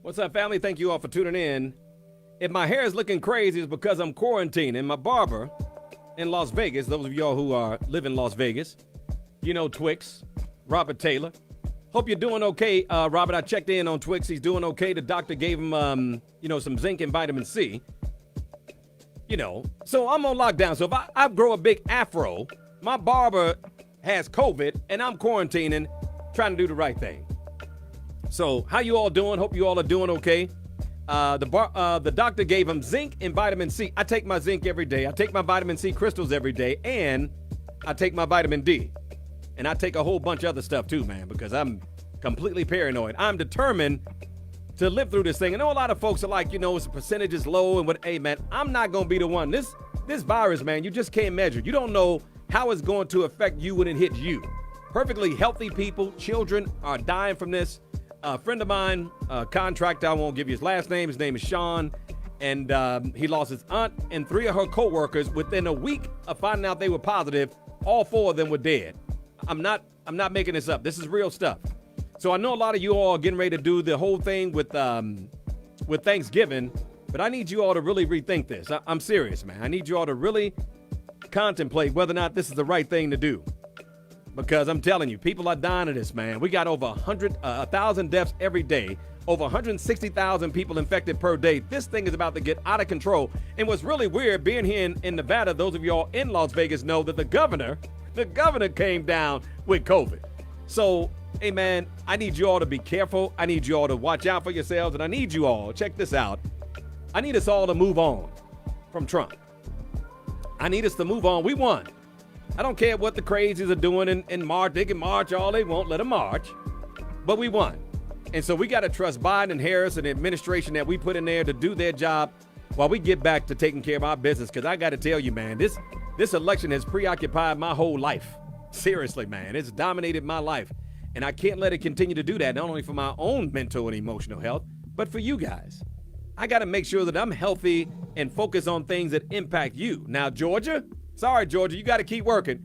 What's up, family? Thank you all for tuning in. If my hair is looking crazy, it's because I'm quarantining. My barber in Las Vegas, those of y'all who live in Las Vegas, you know Twix, Robert Taylor. Hope you're doing okay, Robert. I checked in on Twix. He's doing okay. The doctor gave him, some zinc and vitamin C. So I'm on lockdown. So if I grow a big afro, my barber has COVID, and I'm quarantining, trying to do the right thing. So how you all doing? Hope you all are doing okay. The doctor gave him zinc and vitamin C. I take my zinc every day. I take my vitamin C crystals every day, and I take my vitamin D. And I take a whole bunch of other stuff too, man, because I'm completely paranoid. I'm determined to live through this thing. I know a lot of folks are like, it's the percentage is low and what. Hey, man, I'm not going to be the one. This virus, man, you just can't measure. You don't know how it's going to affect you when it hits you. Perfectly healthy people, children are dying from this. A friend of mine, a contractor, I won't give you his last name. His name is Sean, and he lost his aunt and 3 of her coworkers within a week of finding out they were positive. All 4 of them were dead. I'm not making this up. This is real stuff. So I know a lot of you all are getting ready to do the whole thing with Thanksgiving, but I need you all to really rethink this. I'm serious, man. I need you all to really contemplate whether or not this is the right thing to do. Because I'm telling you, people are dying of this, man. We got over 1,000 deaths every day, over 160,000 people infected per day. This thing is about to get out of control. And what's really weird, being here in Nevada, those of y'all in Las Vegas know that the governor came down with COVID. So, hey, man, I need you all to be careful. I need you all to watch out for yourselves. And I need you all, check this out. I need us all to move on from Trump. I need us to move on. We won. I don't care what the crazies are doing in March. They can march all they want. Let them march. But we won. And so we got to trust Biden and Harris and the administration that we put in there to do their job while we get back to taking care of our business. Because I got to tell you, man, this election has preoccupied my whole life. Seriously, man. It's dominated my life. And I can't let it continue to do that, not only for my own mental and emotional health, but for you guys. I got to make sure that I'm healthy and focus on things that impact you. Now, Georgia, sorry, Georgia, you got to keep working.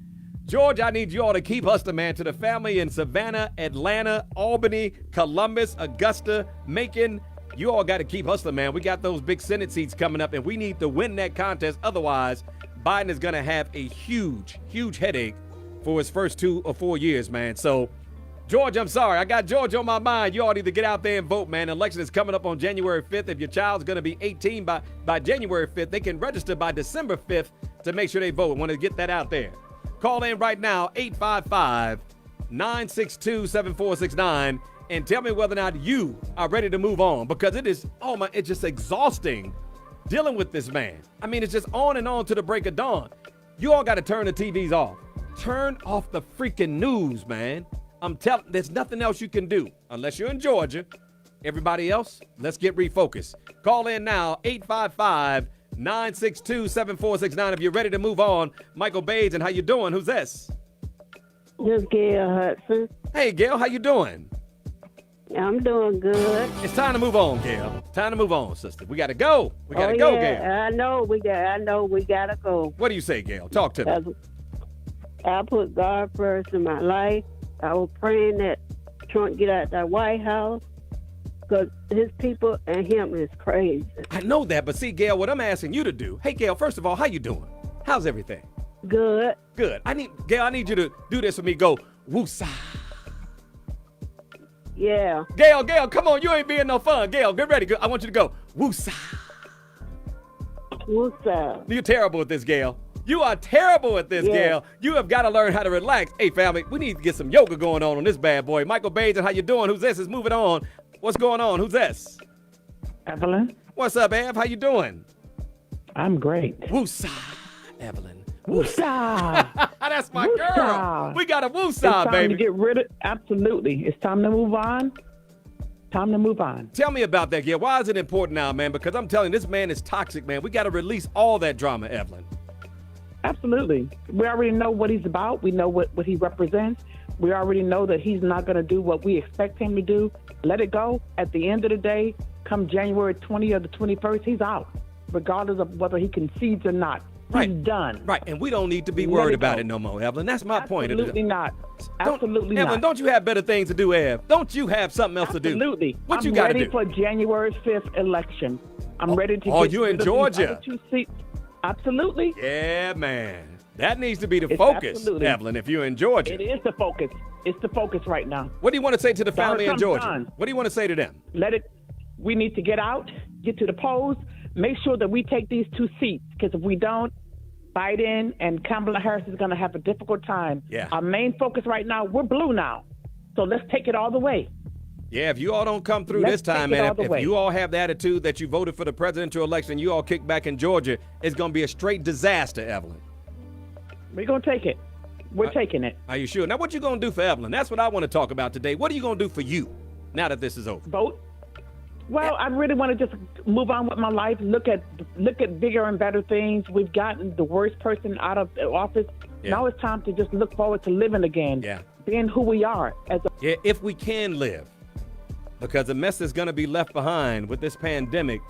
Georgia, I need you all to keep hustling, man, to the family in Savannah, Atlanta, Albany, Columbus, Augusta, Macon. You all got to keep hustling, man. We got those big Senate seats coming up, and we need to win that contest. Otherwise, Biden is going to have a huge, huge headache for his first 2 or 4 years, man. So, George, I'm sorry. I got George on my mind. You all need to get out there and vote, man. Election is coming up on January 5th. If your child's going to be 18 by January 5th, they can register by December 5th to make sure they vote. I want to get that out there. Call in right now, 855-962-7469, and tell me whether or not you are ready to move on, because it's just exhausting dealing with this man. I mean, it's just on and on to the break of dawn. You all got to turn the TVs off. Turn off the freaking news, man. I'm telling, there's nothing else you can do unless you're in Georgia. Everybody else, let's get refocused. Call in now, 855-962-7469 if you're ready to move on. Michael Bates, and how you doing? Who's this? This is Gail Hudson. Hey, Gail, how you doing? I'm doing good. It's time to move on, Gail. Time to move on, sister. We got to go. We got to go, Gail. I know we got to go. What do you say, Gail? Talk to me. I put God first in my life. I was praying that Trump get out that White House, because his people and him is crazy. I know that, but see, Gail, what I'm asking you to do. Hey, Gail, first of all, how you doing? How's everything? Good. Good. Gail, I need you to do this for me. Go, woosah. Yeah. Gail, come on. You ain't being no fun. Gail, get ready. I want you to go, woosah. Woosah. You're terrible at this, Gail. You are terrible at this, yeah. Gail. You have got to learn how to relax. Hey, family, we need to get some yoga going on this bad boy. Michael Bates, how you doing? Who's this? Is moving on. What's going on? Who's this? Evelyn. What's up, Ev? How you doing? I'm great. Woosah, Evelyn. Woosah. That's my Woosah. girl. We got a woosah, it's time baby. to get rid of. Absolutely. It's time to move on. Time to move on. Tell me about that, Gail. Why is it important now, man? Because I'm telling you, this man is toxic, man. We got to release all that drama, Evelyn. Absolutely. We already know what he's about. We know what he represents. We already know that he's not going to do what we expect him to do. Let it go. At the end of the day, come January 20th or the 21st, he's out, regardless of whether he concedes or not. Right. He's done. Right, and we don't need to be Let worried it about go. it no more, Evelyn. That's my point. Absolutely not. Don't- Absolutely Evelyn, not. don't you have better things to do, Ev? Don't you have something else to do? Absolutely. What I'm you got to ready do? for January 5th election. I'm ready to oh, get you in rid of these Georgia? other 2 seats. Absolutely. Yeah, man. That needs to be the It's focus, absolutely- Evelyn, if you're in Georgia. It is the focus. It's the focus right now. What do you want to say to the family in Trump's Georgia? done. What do you want to say to them? We need to get out, get to the polls, make sure that we take these 2 seats, because if we don't, Biden and Kamala Harris is going to have a difficult time. Yeah. Our main focus right now, we're blue now. So let's take it all the way. Yeah, if you all don't come through Let's this time, take it man, all the if way. you all have the attitude that you voted for the presidential election, you all kick back in Georgia, it's going to be a straight disaster, Evelyn. We're going to take it. We're taking it. Are you sure? Now, what you going to do for Evelyn? That's what I want to talk about today. What are you going to do for you now that this is over? Vote. Well, I really want to just move on with my life. Look at bigger and better things. We've gotten the worst person out of the office. Yeah. Now it's time to just look forward to living again. Yeah. Being who we are as a Yeah, if we can live, because the mess is going to be left behind with this pandemic.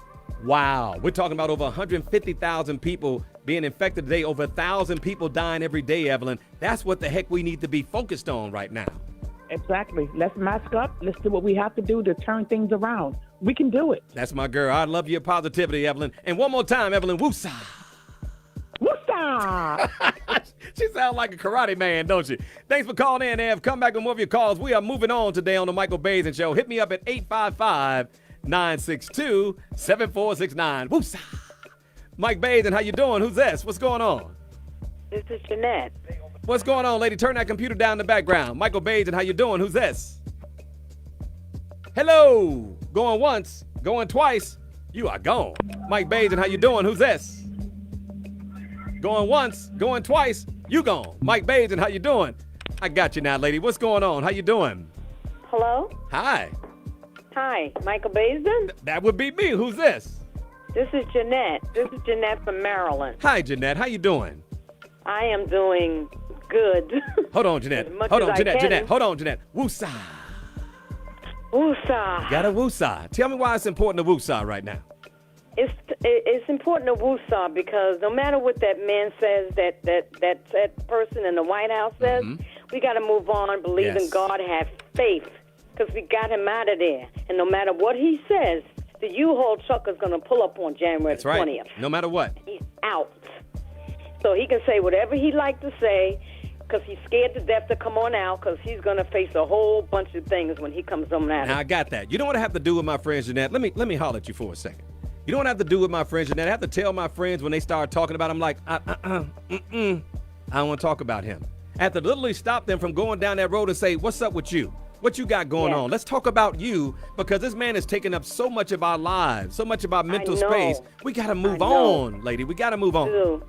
Wow. We're talking about over 150,000 people being infected today, over 1,000 people dying every day, Evelyn. That's what the heck we need to be focused on right now. Exactly. Let's mask up. Let's do what we have to do to turn things around. We can do it. That's my girl. I love your positivity, Evelyn. And one more time, Evelyn, woosah. Woosah! She sounds like a karate man, don't she? Thanks for calling in, Ev. Come back with more of your calls. We are moving on today on the Michael Basin Show. Hit me up at 855-962-7469. Woosah. Mike Basin, how you doing? Who's this? What's going on? This is Jeanette. What's going on, lady? Turn that computer down in the background. Michael Basin, how you doing? Who's this? Hello. Going once, going twice. You are gone. Mike Basin, how you doing? Who's this? Going once, going twice. You gone. Mike Basin, how you doing? I got you now, lady. What's going on? How you doing? Hello? Hi. Hi, Michael Basin? That would be me. Who's this? This is Jeanette. This is Jeanette from Maryland. Hi, Jeanette. How you doing? I am doing good. Hold on, Jeanette. As much Hold as on, I Jeanette. can. Jeanette. Hold on, Jeanette. Woosah. Woosah. Got a woosah. Tell me why it's important to woosah right now. It's important to woosah because no matter what that man says, that person in the White House says, we got to move on, believe in Yes. God, have faith, because we got him out of there. And no matter what he says, the U-Haul truck is going to pull up on January That's right. 20th. No matter what. He's out. So he can say whatever he'd like to say because he's scared to death to come on out because he's going to face a whole bunch of things when he comes on out. Now, I got that. You know what I have to do with my friends, Jeanette? Let me holler at you for a second. You know what I have to do with my friends, Jeanette? I have to tell my friends when they start talking about him, like, I don't want to talk about him. I have to literally stop them from going down that road and say, what's up with you? What you got going on? Let's talk about you because this man is taking up so much of our lives, so much of our mental know. space. We got to move I know. on, lady. We got to move on. Too.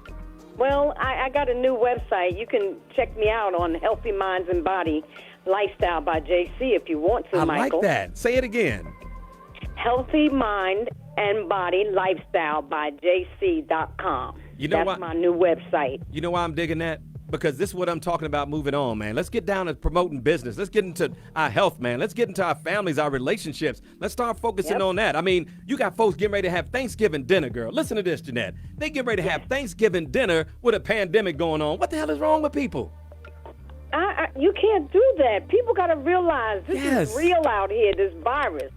Well, I got a new website. You can check me out on Healthy Minds and Body Lifestyle by JC if you want to, I Michael. like that. Say it again. Healthy Mind and Body Lifestyle by JC.com. You know That's what? my new website. You know why I'm digging that? Because this is what I'm talking about moving on, man. Let's get down to promoting business. Let's get into our health, man. Let's get into our families, our relationships. Let's start focusing on that. I mean, you got folks getting ready to have Thanksgiving dinner, girl. Listen to this, Jeanette. They get ready to have Thanksgiving dinner with a pandemic going on. What the hell is wrong with people? You can't do that. People got to realize this Yes. is real out here, this virus.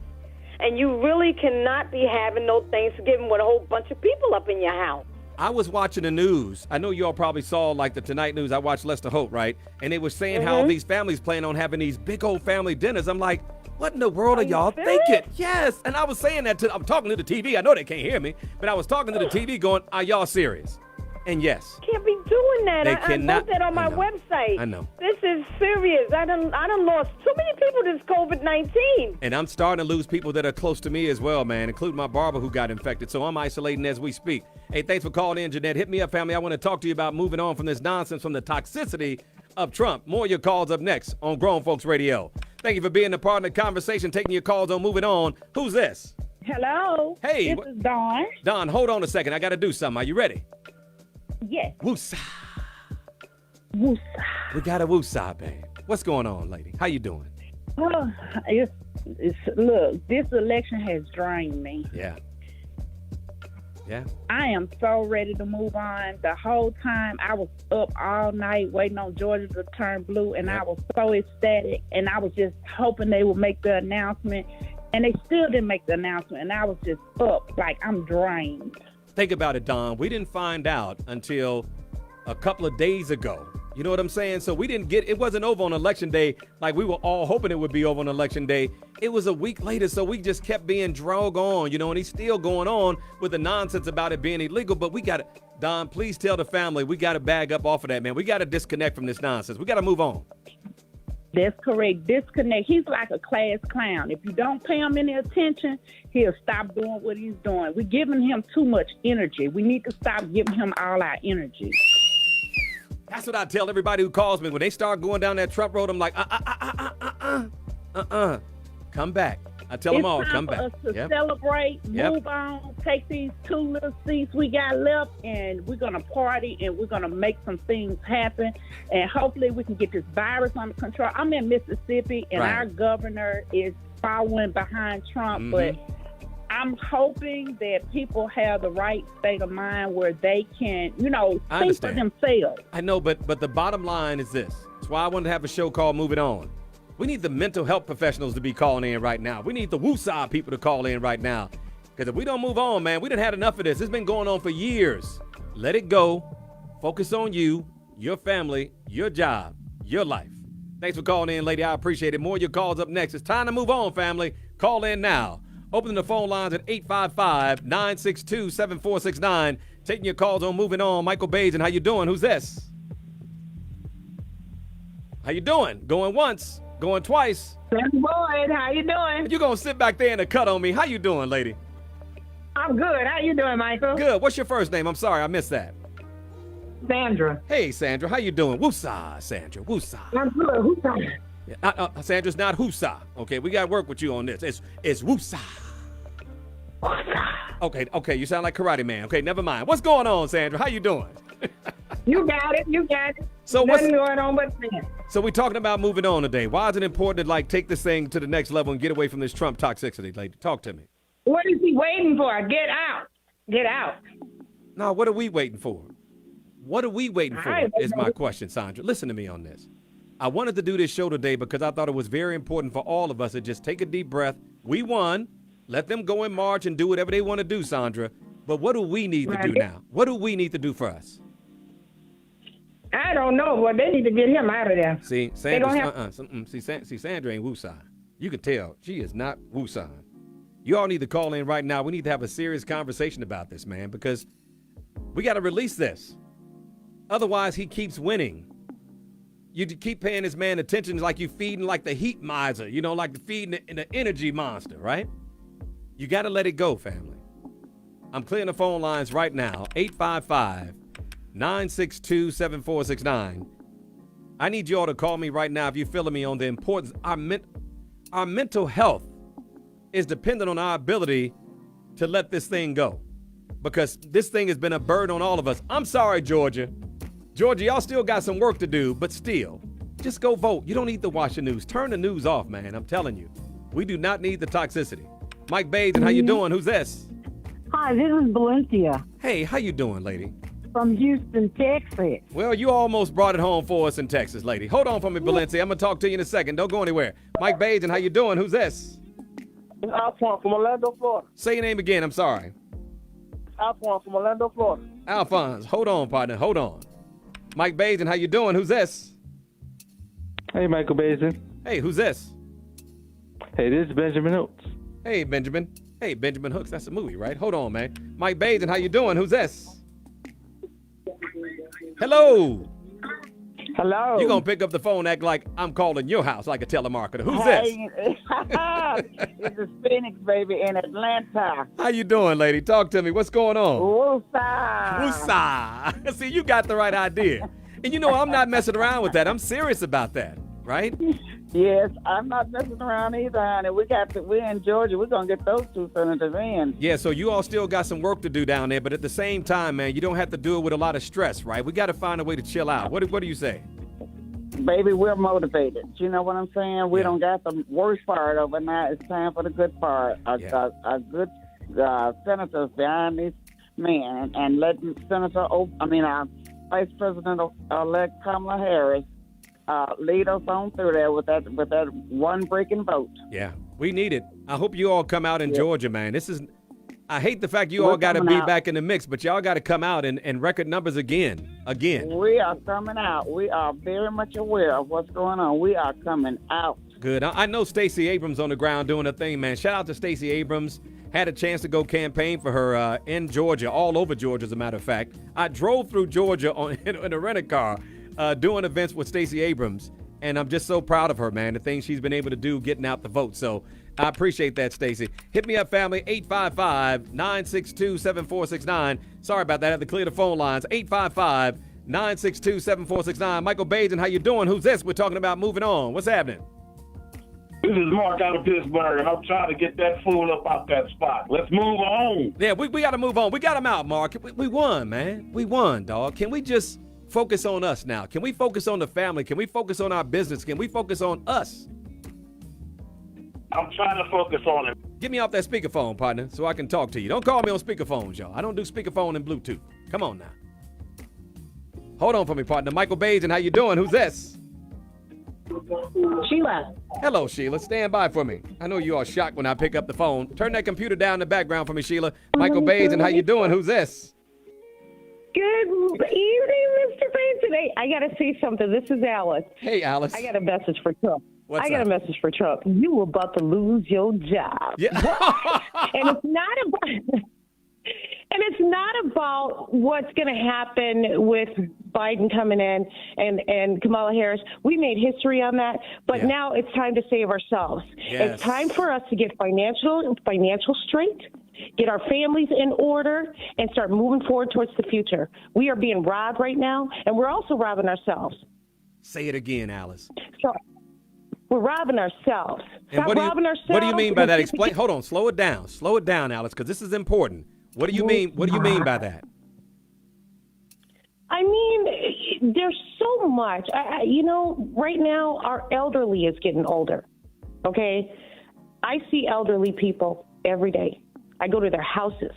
And you really cannot be having no Thanksgiving with a whole bunch of people up in your house. I was watching the news. I know you all probably saw like the Tonight News. I watched Lester Holt, right? And they were saying how these families plan on having these big old family dinners. I'm like, what in the world are y'all serious? thinking? Yes. And I was saying that I'm talking to the TV. I know they can't hear me, but I was talking to the TV going, are y'all serious? And yes. Can't be doing that. They I cannot- put that on my I know. website. I know. This is serious. I done lost too many people this COVID-19. And I'm starting to lose people that are close to me as well, man, including my barber who got infected. So I'm isolating as we speak. Hey, thanks for calling in, Jeanette. Hit me up, family. I want to talk to you about moving on from this nonsense, from the toxicity of Trump. More of your calls up next on Grown Folks Radio. Thank you for being a part of the conversation, taking your calls on Moving On. Who's this? Hello. Hey, This is Dawn. Don, hold on a second. I got to do something. Are you ready? Yes. Woosah. Woosah. We got a woosah, babe. What's going on, lady? How you doing? Oh, look, this election has drained me. Yeah. Yeah. I am so ready to move on. The whole time I was up all night waiting on Georgia to turn blue, and Yep. I was so ecstatic, and I was just hoping they would make the announcement, and they still didn't make the announcement, and I was just up like I'm drained. Think about it, Don. We didn't find out until a couple of days ago. You know what I'm saying? So we didn't get, it wasn't over on election day like we were all hoping it would be over on election day. It was a week later, so we just kept being drug on, you know, and he's still going on with the nonsense about it being illegal. But we got to, Don, please tell the family, we got to bag up off of that, man. We got to disconnect from this nonsense. We got to move on. That's correct. Disconnect. He's like a class clown. If you don't pay him any attention, he'll stop doing what he's doing. We're giving him too much energy. We need to stop giving him all our energy. That's what I tell everybody who calls me. When they start going down that Trump road, I'm like, come back. I tell them all, come back. It's time for us to Yep. celebrate, Yep. move on, take these 2 little seats we got left, and we're going to party, and we're going to make some things happen, and hopefully we can get this virus under control. I'm in Mississippi, and Right. our governor is following behind Trump, but I'm hoping that people have the right state of mind where they can, I think for understand. themselves. I know, but the bottom line is this. That's why I wanted to have a show called Moving On. We need the mental health professionals to be calling in right now. We need the woosah people to call in right now. Because if we don't move on, man, we done had enough of this. It's been going on for years. Let it go. Focus on you, your family, your job, your life. Thanks for calling in, lady. I appreciate it. More of your calls up next. It's time to move on, family. Call in now. Opening the phone lines at 855-962-7469. Taking your calls on Moving On. Michael Bajan, how you doing? Who's this? How you doing? Going once, going twice. Boyd, how you doing? You gonna sit back there in the cut on me? How you doing, lady? I'm good. How you doing, Michael? Good. What's your first name? I'm sorry, I missed that. Sandra. Hey, Sandra, how you doing? Woosah, Sandra. Woosah. I'm good. Who's talking? Yeah, Sandra's not Hoosah. Okay, we gotta work with you on this. It's Woosah. Okay, you sound like Karate Man. Okay, never mind. What's going on, Sandra? How you doing? You got it. So what's Nothing going on but that. So we're talking about moving on today. Why is it important to take this thing to the next level and get away from this Trump toxicity, lady? Talk to me. What is he waiting for? Get out. Get out. No, what are we waiting for? What are we waiting for I don't is my know. question, Sandra. Listen to me on this. I wanted to do this show today because I thought it was very important for all of us to just take a deep breath. We won. Let them go and march and do whatever they want to do, Sandra. But what do we need to do Right. now? What do we need to do for us? I don't know. Well, they need to get him out of there. See, They don't Sandra's, see, Sandra ain't woosah. You can tell she is not woosah. You all need to call in right now. We need to have a serious conversation about this, man, because we got to release this. Otherwise, he keeps winning. You keep paying this man attention like you feeding like the heat miser, like feeding the energy monster, right? You got to let it go, family. I'm clearing the phone lines right now. 855-962-7469. I need you all to call me right now if you're feeling me on the importance. Our mental health is dependent on our ability to let this thing go. Because this thing has been a burden on all of us. I'm sorry, Georgia. Georgia, y'all still got some work to do, but still, just go vote. You don't need to watch the news. Turn the news off, man. I'm telling you. We do not need the toxicity. Mike Bajan, how you doing? Who's this? Hi, this is Valencia Hey, how you doing, lady? from Houston, Texas. Well, you almost brought it home for us in Texas, lady. Hold on for me, Valencia. I'm going to talk to you in a second. Don't go anywhere. Mike Bajan, how you doing? Who's this? Alphonse from Orlando, Florida. Say your name again. I'm sorry. Alphonse from Orlando, Florida. Alphonse. Hold on, partner. Hold on. Mike Bajan, how you doing? Who's this? Hey, Michael Basin. Hey, who's this? Hey, this is Benjamin Oates. Hey, Benjamin. Hey, Benjamin Hooks. That's a movie, right? Hold on, man. Mike Bajan, how you doing? Who's this? Hello. Hello. You gonna pick up the phone, act like I'm calling your house like a telemarketer. Who's this? This is Phoenix, baby, in Atlanta. How you doing, lady? Talk to me. What's going on? Woosah. Woosah. See, you got the right idea. And I'm not messing around with that. I'm serious about that, right? Yes, I'm not messing around either, honey. We're in Georgia. We're going to get those 2 senators in. Yeah, so you all still got some work to do down there, but at the same time, man, you don't have to do it with a lot of stress, right? We got to find a way to chill out. What do you say? Baby, we're motivated. You know what I'm saying? We Yeah. don't got the worst part of it now. It's time for the good part. Our good senators behind these man, and let Vice President-elect Kamala Harris lead us on through there with that one breaking vote. Yeah, we need it. I hope you all come out in Georgia, man. I hate the fact you all got to be back in the mix, but y'all got to come out and record numbers again. We are coming out. We are very much aware of what's going on. We are coming out. Good. I know Stacey Abrams on the ground doing her thing, man. Shout out to Stacey Abrams. Had a chance to go campaign for her in Georgia, all over Georgia, as a matter of fact. I drove through Georgia in a rental car doing events with Stacey Abrams, and I'm just so proud of her, man, the things she's been able to do getting out the vote. So I appreciate that, Stacey. Hit me up, family, 855-962-7469. Sorry about that. I had to clear the phone lines. 855-962-7469. Michael Bajan, how you doing? Who's this? We're talking about moving on. What's happening? This is Mark out of Pittsburgh, and I'm trying to get that fool up out that spot. Let's move on. Yeah, we got to move on. We got him out, Mark. We won, man. We won, dog. Can we just focus on us now? Can we focus on the family? Can we focus on our business? Can we focus on us? I'm trying to focus on it. Get me off that speakerphone, partner, so I can talk to you. Don't call me on speakerphones, y'all. I don't do speakerphone and Bluetooth. Come on now. Hold on for me, partner. Michael Bajan, how you doing? Who's this? Sheila. Hello, Sheila. Stand by for me. I know you all shocked when I pick up the phone. Turn that computer down in the background for me, Sheila. Michael Bajan, how you doing? Who's this? Good evening, Mr. Bajan. Hey, I got to say something. This is Alice. Hey, Alice. I got a message for Trump. What's I got up? a message for Trump. You were about to lose your job. Yeah. And it's not about... And it's not about what's going to happen with Biden coming in and Kamala Harris. We made history on that, but now it's time to save ourselves. Yes. It's time for us to get financial straight, get our families in order, and start moving forward towards the future. We are being robbed right now, and we're also robbing ourselves. Say it again, Alice. So we're robbing ourselves. And Stop robbing ourselves. what do you mean by that? Explain. Hold on. Slow it down. Slow it down, Alice, because this is important. What do you mean? What do you mean by that? I mean, there's so much. Right now, our elderly is getting older, okay? I see elderly people every day. I go to their houses,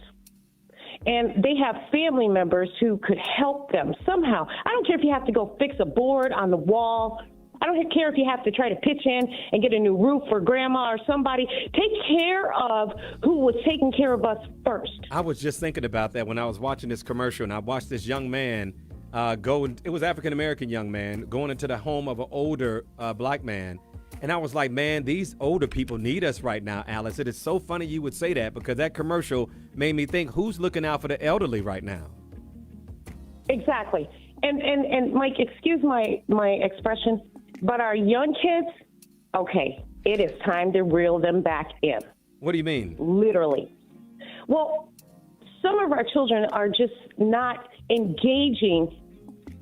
and they have family members who could help them somehow. I don't care if you have to go fix a board on the wall. I don't care if you have to try to pitch in and get a new roof for grandma or somebody. Take care of who was taking care of us first. I was just thinking about that when I was watching this commercial, and I watched this young man it was African-American young man going into the home of an older black man. And I was like, man, these older people need us right now, Alice. It is so funny you would say that, because that commercial made me think, who's looking out for the elderly right now? Exactly. And Mike, excuse my expression, but our young kids, okay, it is time to reel them back in. What do you mean? Literally. Well, some of our children are just not engaging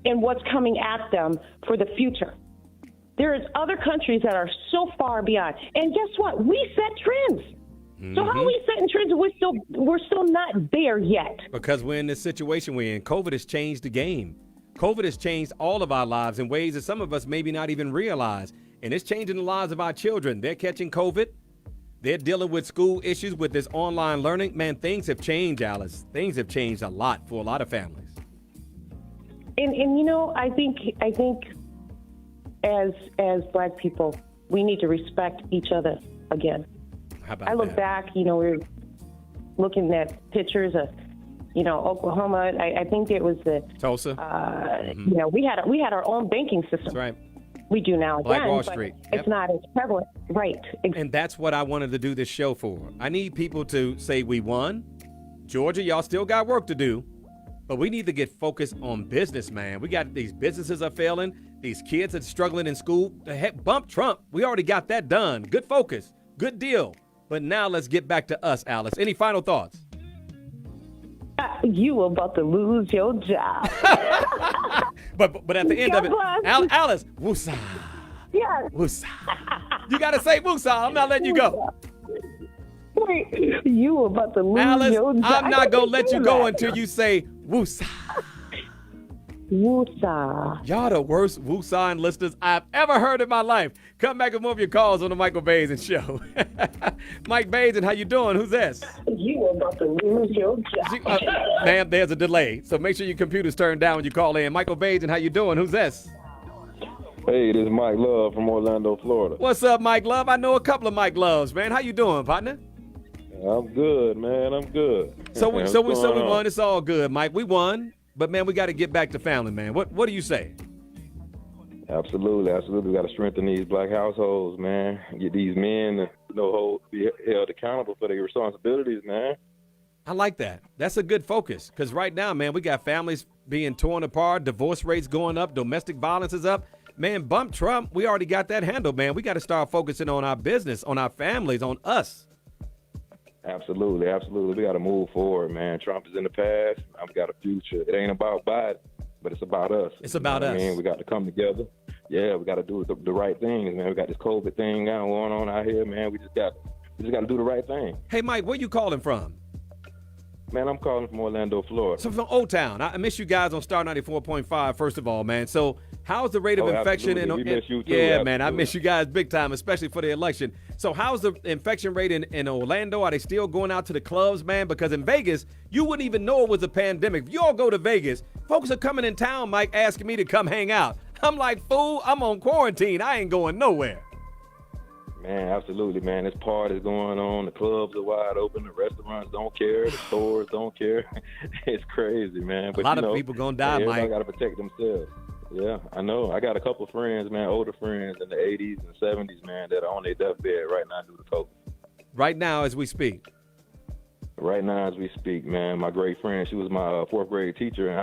in what's coming at them for the future. There's other countries that are so far beyond. And guess what? We set trends. Mm-hmm. So how are we setting trends and we're still not there yet? Because we're in this situation we're in. COVID has changed the game. COVID has changed all of our lives in ways that some of us maybe not even realize. And it's changing the lives of our children. They're catching COVID. They're dealing with school issues with this online learning. Man, things have changed, Alice. Things have changed a lot for a lot of families. And I think as black people, we need to respect each other again. How about I look back, we were looking at pictures of Oklahoma. I think it was the Tulsa. We had our own banking system. That's right. We do now Black again, Wall but Street. Yep. It's not as prevalent. Right. And that's what I wanted to do this show for. I need people to say we won. Georgia, y'all still got work to do, but we need to get focused on business, man. We got these businesses are failing. These kids are struggling in school. The heck, bump Trump. We already got that done. Good focus. Good deal. But now let's get back to us, Alice. Any final thoughts? You were about to lose your job. but at the end of it, Alice, woosah. Yeah. Woosah. You got to say woosah. I'm not letting you go. Wait, you were about to lose Alice, your job. I'm not going to let you go until you say woosah. Woosah. Y'all the worst Woosah listeners I've ever heard in my life. Come back with more of your calls on the Michael Basin Show. Mike Basin, how you doing? Who's this? You are about to lose your job. Ma'am, there's a delay, so make sure your computer's turned down when you call in. Michael Basin, how you doing? Who's this? Hey, this is Mike Love from Orlando, Florida. What's up, Mike Love? I know a couple of Mike Loves, man. How you doing, partner? I'm good, man. I'm good. So we won. It's all good, Mike. We won, but man, we got to get back to family, man. What do you say? Absolutely. We got to strengthen these black households, man. Get these men to be held accountable for their responsibilities, man. I like that. That's a good focus because right now, man, we got families being torn apart, divorce rates going up, domestic violence is up. Man, bump Trump. We already got that handled, man. We got to start focusing on our business, on our families, on us. Absolutely. We got to move forward, man. Trump is in the past. I've got a future. It ain't about Biden, but it's about us. It's about us. I mean, we got to come together. Yeah, we got to do the right things, man. We got this COVID thing going on out here, man. We just got to do the right thing. Hey, Mike, where you calling from? Man, I'm calling from Orlando, Florida. So from Old Town. I miss you guys on Star 94.5, first of all, man. So how's the rate of infection? We miss you too. Yeah, absolutely. Man, I miss you guys big time, especially for the election. So how's the infection rate in Orlando? Are they still going out to the clubs, man? Because in Vegas, you wouldn't even know it was a pandemic. If you all go to Vegas, folks are coming in town, Mike, asking me to come hang out. I'm like, fool, I'm on quarantine. I ain't going nowhere. Man, absolutely, man. There's parties going on. The clubs are wide open. The restaurants don't care. The stores don't care. It's crazy, man. But, a lot of people going to die, everybody Mike. Everybody got to protect themselves. Yeah, I know. I got a couple of friends, man, older friends in the 80s and 70s, man, that are on their deathbed right now due to COVID. Right now as we speak? Right now as we speak, man. My great friend, she was my fourth grade teacher in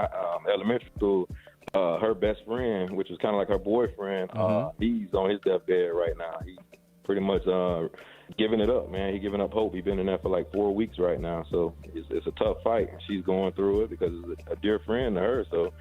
elementary school. Her best friend, which was kind of like her boyfriend, he's on his deathbed right now. He's pretty much giving it up, man. He's giving up hope. He's been in there for like 4 weeks right now. So it's a tough fight. She's going through it because it's a dear friend to her. So,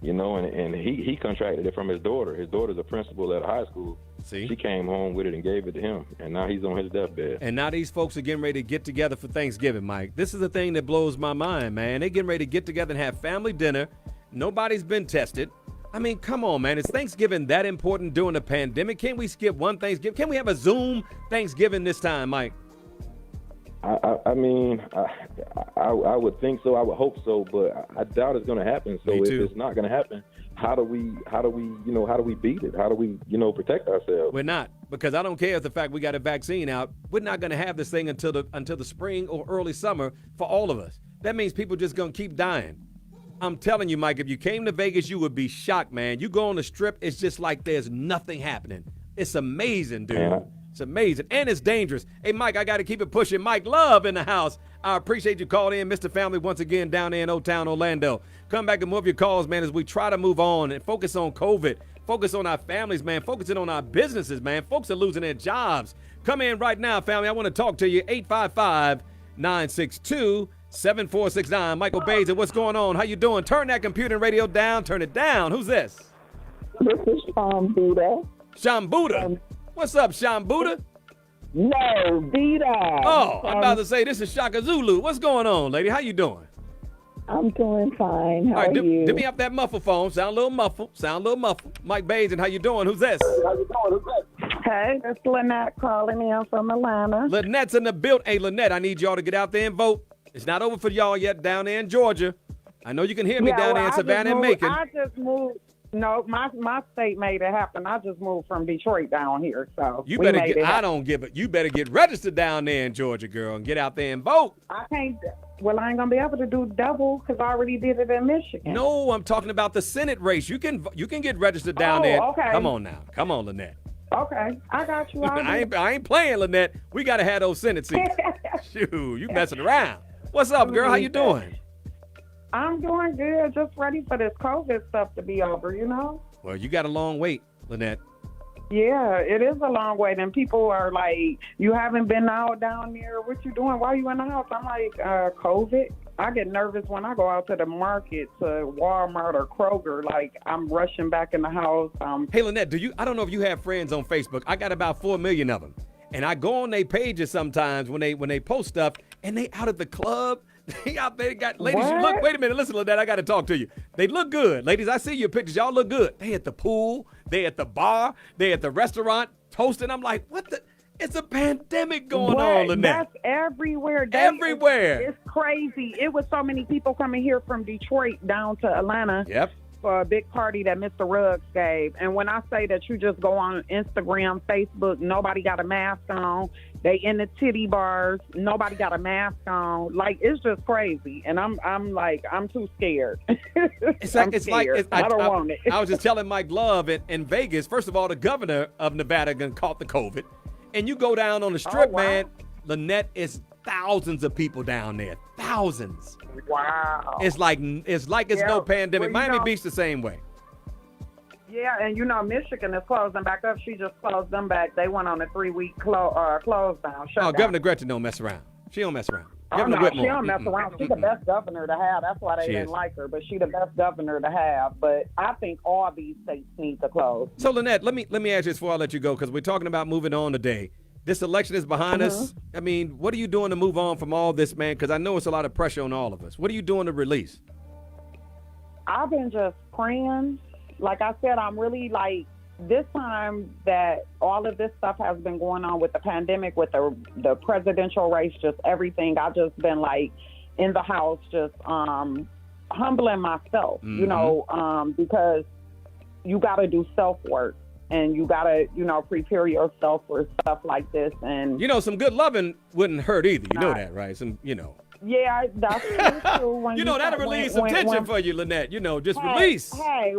you know, and he contracted it from his daughter. His daughter's a principal at a high school. See? She came home with it and gave it to him. And now he's on his deathbed. And now these folks are getting ready to get together for Thanksgiving, Mike. This is the thing that blows my mind, man. They're getting ready to get together and have family dinner. Nobody's been tested. I mean, come on, man. Is Thanksgiving that important during the pandemic? Can't we skip one Thanksgiving? Can we have a Zoom Thanksgiving this time, Mike? I mean, I would think so. I would hope so, but I doubt it's going to happen. So if it's not going to happen, how do we beat it? How do we, protect ourselves? We're not, because I don't care if the fact we got a vaccine out. We're not going to have this thing until the spring or early summer for all of us. That means people just going to keep dying. I'm telling you, Mike, if you came to Vegas, you would be shocked, man. You go on the Strip, it's just like there's nothing happening. It's amazing, dude. Yeah. It's amazing, and it's dangerous. Hey, Mike, I got to keep it pushing. Mike Love in the house. I appreciate you calling in, Mr. Family, once again down there in Old Town, Orlando. Come back and move your calls, man, as we try to move on and focus on COVID, focus on our families, man, focusing on our businesses, man. Folks are losing their jobs. Come in right now, family. I want to talk to you. 855-962-7469. Michael Basin, what's going on? How you doing? Turn that computer and radio down. Turn it down. Who's this? This is Shambuda. Shambuda. What's up, Shambuda? No, Vida. Oh, I'm about to say this is Shaka Zulu. What's going on, lady? How you doing? I'm doing fine. How are you? Give me up that muffle phone. Sound a little muffled. Mike Basin, how you doing? Who's this? Hey, it's Lynette calling in from Atlanta. Lynette's in the build. Hey, Lynette, I need y'all to get out there and vote. It's not over for y'all yet down there in Georgia. I know you can hear me down there in Savannah and Macon. I just moved. No, my state made it happen. I just moved from Detroit down here, so you better get. I don't give it. You better get registered down there in Georgia, girl, and get out there and vote. I can't. Well, I ain't gonna be able to do double because I already did it in Michigan. No, I'm talking about the Senate race. You can get registered down there. Okay. Come on now. Come on, Lynette. Okay, I got you. I ain't playing, Lynette. We gotta have those Senate seats. Shoot, you messing around. What's up, girl? How you doing? I'm doing good. Just ready for this COVID stuff to be over, Well, you got a long wait, Lynette. Yeah, it is a long wait. And people are like, you haven't been out down there. What you doing? Why are you in the house? I'm like, COVID. I get nervous when I go out to the market, to Walmart or Kroger. Like, I'm rushing back in the house. Hey, Lynette, I don't know if you have friends on Facebook. I got about 4 million of them. And I go on their pages sometimes when they post stuff, and they out at the club. They out there got ladies. You What? look. Wait a minute. Listen to that. I got to talk to you. They look good, ladies. I see your pictures. Y'all look good. They at the pool. They at the bar. They at the restaurant toasting. I'm like, what the? It's a pandemic going on, Lynette. That's everywhere. Everywhere. It's crazy. It was so many people coming here from Detroit down to Atlanta. Yep. For a big party that Mr. Ruggs gave. And when I say that you just go on Instagram, Facebook, nobody got a mask on. They in the titty bars, nobody got a mask on. Like, it's just crazy. And I'm too scared. It's like I don't want it. I was just telling Mike Love in Vegas. First of all, the governor of Nevada caught the COVID, and you go down on the strip, man. Lynette, is thousands of people down there. Thousands. Wow. It's like it's no pandemic. Well, Miami Beach the same way. Yeah, and Michigan is closing back up. She just closed them back. They went on a 3-week close down. Oh, Governor Gretchen don't mess around. She don't mess around. Oh, Governor no, Whitmore. she don't mess around. She's the best governor to have. That's why they She didn't is. like her. But she's the best governor to have. But I think all these states need to close. So, Lynette, let me ask you this before I let you go, because we're talking about moving on today. This election is behind us. I mean, what are you doing to move on from all this, man? Because I know it's a lot of pressure on all of us. What are you doing to release? I've been just praying. Like I said, I'm really this time that all of this stuff has been going on with the pandemic, with the presidential race, just everything. I've just been in the house, just humbling myself, because you got to do self-work. And you got to, prepare yourself for stuff like this. And some good loving wouldn't hurt either. You know that, right? Yeah, that's true. That'll release some tension for you, Lynette. Just release. Hey,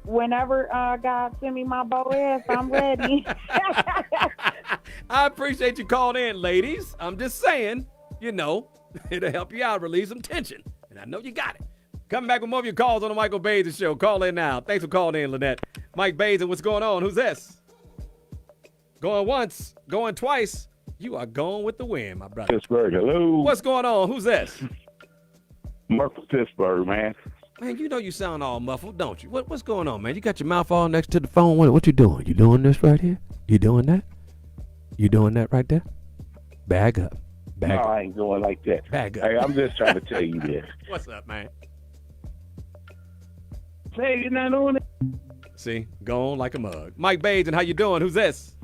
whenever God send me my bow ass, I'm ready. I appreciate you calling in, ladies. I'm just saying, it'll help you out, relieve some tension. And I know you got it. Coming back with more of your calls on the Michael Baisden Show. Call in now. Thanks for calling in, Lynette. Mike Baisden, what's going on? Who's this? Going once, going twice. You are going with the wind, my brother. Pittsburgh, hello. What's going on? Who's this? Mark from Pittsburgh, man. Man, you sound all muffled, don't you? What's going on, man? You got your mouth all next to the phone. What you doing? You doing this right here? You doing that? You doing that right there? Bag up. No, I ain't going like that. Bag up. Hey, I'm just trying to tell you this. What's up, man? Hey, you're not doing it. See, gone like a mug. Mike Baisden, how you doing? Who's this?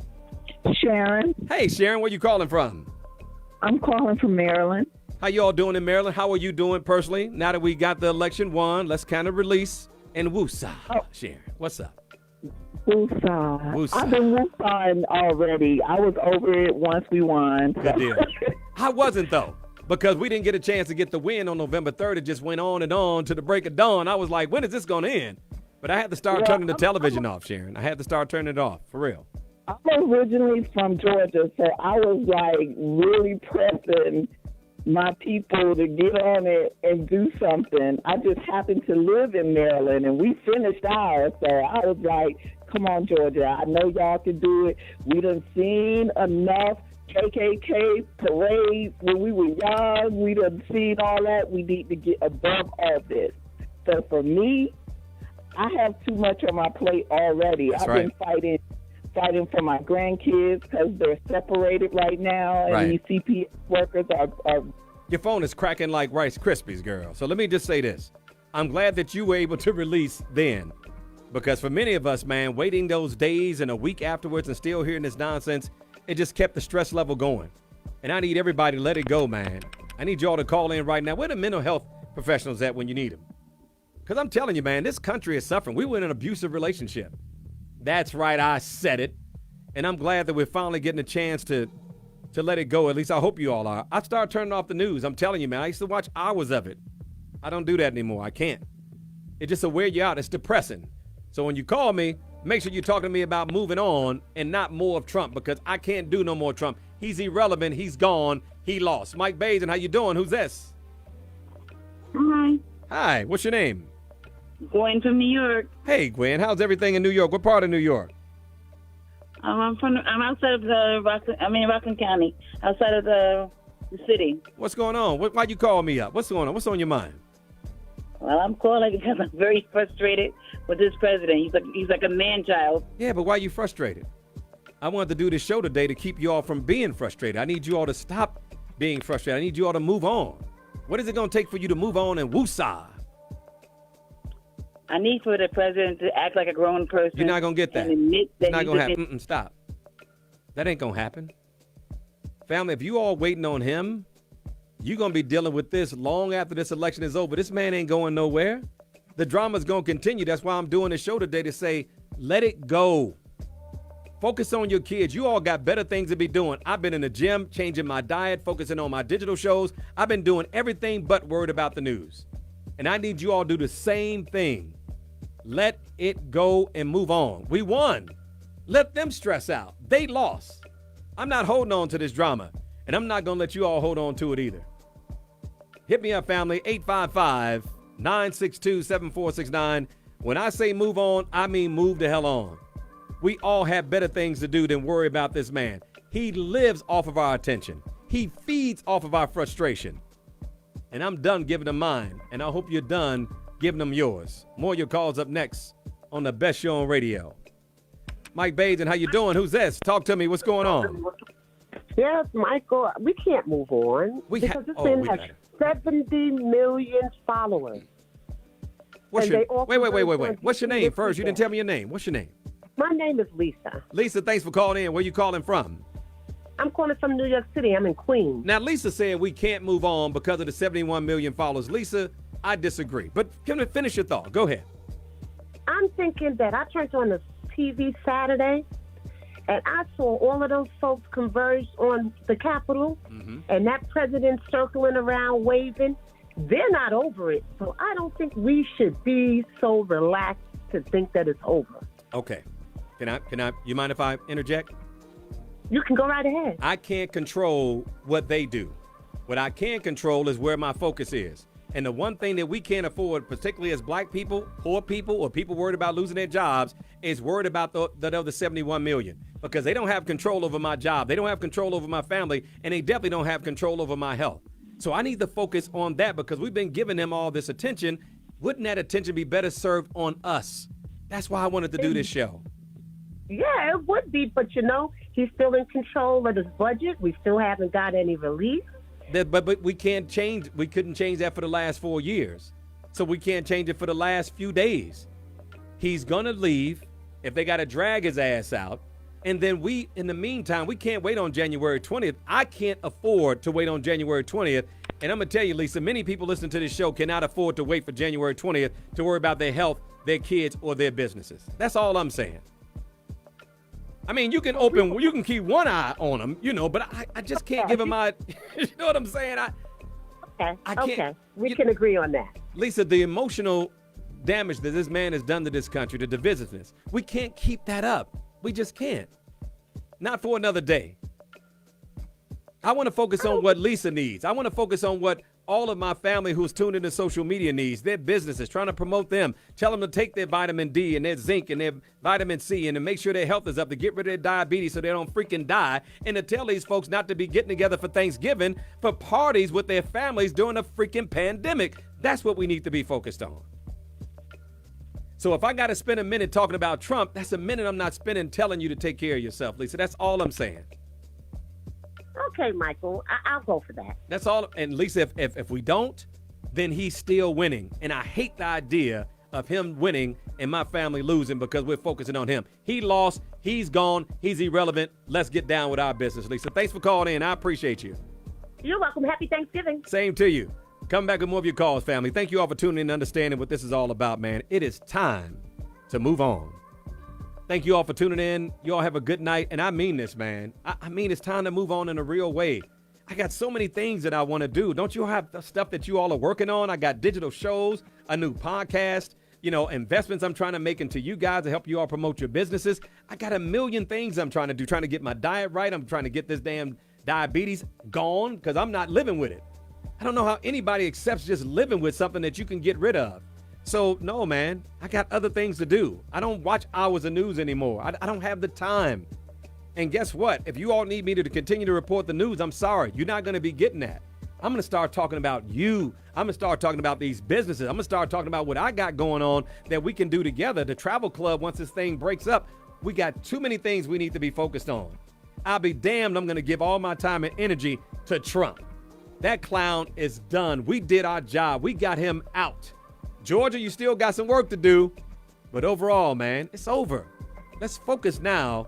Sharon. Hey, Sharon, where you calling from? I'm calling from Maryland. How you all doing in Maryland? How are you doing personally? Now that we got the election won, let's kind of release and woosah. Sharon, what's up? Woosah. Woosah. I've been woosahing already. I was over it once we won. Good deal. I wasn't, though, because we didn't get a chance to get the win on November 3rd. It just went on and on to the break of dawn. I was like, when is this going to end? But I had to start turning the television off, Sharon. I had to start turning it off, for real. I'm originally from Georgia, so I was really pressing my people to get on it and do something. I just happened to live in Maryland, and we finished ours, so I was like, come on, Georgia, I know y'all can do it. We done seen enough KKK parades when we were young. We done seen all that. We need to get above all this. So for me, I have too much on my plate already. That's I've been fighting for my grandkids because they're separated right now, and these CPS workers are. Your phone is cracking like Rice Krispies, girl. So let me just say this. I'm glad that you were able to release then, because for many of us, man, waiting those days and a week afterwards and still hearing this nonsense, it just kept the stress level going. And I need everybody to let it go, man. I need y'all to call in right now. Where the mental health professionals at when you need them? Because I'm telling you, man, this country is suffering. We were in an abusive relationship. That's right, I said it. And I'm glad that we're finally getting a chance to let it go. At least I hope you all are. I started turning off the news. I'm telling you, man, I used to watch hours of it. I don't do that anymore. I can't. It just will wear you out. It's depressing. So when you call me, make sure you're talking to me about moving on and not more of Trump, because I can't do no more Trump. He's irrelevant. He's gone. He lost. Mike Baisden, how you doing? Who's this? Hi. Hi. What's your name? Gwen from New York. Hey, Gwen. How's everything in New York? What part of New York? I'm outside of Rockland County, outside of the city. What's going on? Why you call me up? What's going on? What's on your mind? Well, I'm calling because I'm very frustrated with this president. He's like a man-child. Yeah, but why are you frustrated? I wanted to do this show today to keep you all from being frustrated. I need you all to stop being frustrated. I need you all to move on. What is it going to take for you to move on and woosah? I need for the president to act like a grown person. You're not going to get that. And admit that it's not going to happen. Stop. That ain't going to happen. Family, if you all waiting on him, you're going to be dealing with this long after this election is over. This man ain't going nowhere. The drama's going to continue. That's why I'm doing this show today to say, let it go. Focus on your kids. You all got better things to be doing. I've been in the gym, changing my diet, focusing on my digital shows. I've been doing everything but worried about the news. And I need you all to do the same thing. Let it go and move on. We won. Let them stress out. They lost. I'm not holding on to this drama, and I'm not going to let you all hold on to it either. Hit me up, family, 855-962-7469. When I say move on, I mean move the hell on. We all have better things to do than worry about this man. He lives off of our attention. He feeds off of our frustration. And I'm done giving them mine, and I hope you're done giving them yours. More of your calls up next on the best show on radio. Mike Baden, how you doing? Who's this? Talk to me. What's going on? Yes, Michael, we can't move on because this man has 70 million followers. Wait. What's your name first? You didn't tell me your name. What's your name? My name is Lisa. Lisa, thanks for calling in. Where you calling from? I'm calling from New York City. I'm in Queens. Now, Lisa said we can't move on because of the 71 million followers. Lisa, I disagree. But can we finish your thought? Go ahead. I'm thinking that I turned on the TV Saturday, and I saw all of those folks converge on the Capitol, and that president circling around waving. They're not over it, so I don't think we should be so relaxed to think that it's over. Okay. Can I, you mind if I interject? You can go right ahead. I can't control what they do. What I can control is where my focus is. And the one thing that we can't afford, particularly as black people, poor people, or people worried about losing their jobs, is worried about the other 71 million. Because they don't have control over my job. They don't have control over my family. And they definitely don't have control over my health. So I need to focus on that because we've been giving them all this attention. Wouldn't that attention be better served on us? That's why I wanted to do this show. Yeah, it would be. But, he's still in control of his budget. We still haven't got any relief. But we can't change. We couldn't change that for the last 4 years. So we can't change it for the last few days. He's going to leave if they got to drag his ass out. And then in the meantime, we can't wait on January 20th. I can't afford to wait on January 20th. And I'm going to tell you, Lisa, many people listening to this show cannot afford to wait for January 20th to worry about their health, their kids, or their businesses. That's all I'm saying. I mean, you can keep one eye on them, but I just can't give him my, you know what I'm saying? I can't. Okay, we can agree on that. Lisa, the emotional damage that this man has done to this country, the divisiveness, we can't keep that up. We just can't. Not for another day. I want to focus on what Lisa needs. I want to focus on what all of my family who's tuned into social media needs, their businesses, trying to promote them, tell them to take their vitamin D and their zinc and their vitamin C and to make sure their health is up, to get rid of their diabetes so they don't freaking die, and to tell these folks not to be getting together for Thanksgiving for parties with their families during a freaking pandemic. That's what we need to be focused on. So if I got to spend a minute talking about Trump, that's a minute I'm not spending telling you to take care of yourself, Lisa. That's all I'm saying. Okay, Michael, I'll go for that. That's all. And Lisa, if we don't, then he's still winning. And I hate the idea of him winning and my family losing because we're focusing on him. He lost. He's gone. He's irrelevant. Let's get down with our business, Lisa. Thanks for calling in. I appreciate you. You're welcome. Happy Thanksgiving. Same to you. Come back with more of your calls, family. Thank you all for tuning in and understanding what this is all about, man. It is time to move on. Thank you all for tuning in. You all have a good night. And I mean this, man. I mean, it's time to move on in a real way. I got so many things that I want to do. Don't you have the stuff that you all are working on? I got digital shows, a new podcast, investments I'm trying to make into you guys to help you all promote your businesses. I got a million things I'm trying to do, trying to get my diet right. I'm trying to get this damn diabetes gone because I'm not living with it. I don't know how anybody accepts just living with something that you can get rid of. So, no, man, I got other things to do. I don't watch hours of news anymore. I don't have the time. And guess what? If you all need me to continue to report the news, I'm sorry. You're not going to be getting that. I'm going to start talking about you. I'm going to start talking about these businesses. I'm going to start talking about what I got going on that we can do together. The travel club, once this thing breaks up, we got too many things we need to be focused on. I'll be damned I'm going to give all my time and energy to Trump. That clown is done. We did our job. We got him out. Georgia, you still got some work to do. But overall, man, it's over. Let's focus now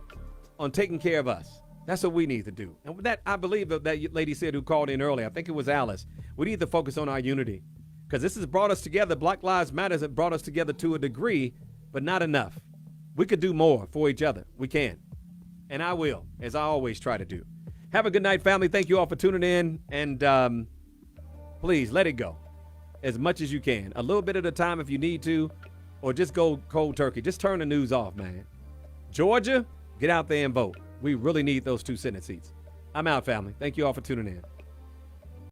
on taking care of us. That's what we need to do. And with that, I believe that lady said who called in earlier, I think it was Alice, we need to focus on our unity. Because this has brought us together. Black Lives Matter has brought us together to a degree, but not enough. We could do more for each other. We can. And I will, as I always try to do. Have a good night, family. Thank you all for tuning in. And please let it go as much as you can. A little bit at a time if you need to, or just go cold turkey. Just turn the news off, man. Georgia, get out there and vote. We really need those 2 Senate seats. I'm out, family. Thank you all for tuning in.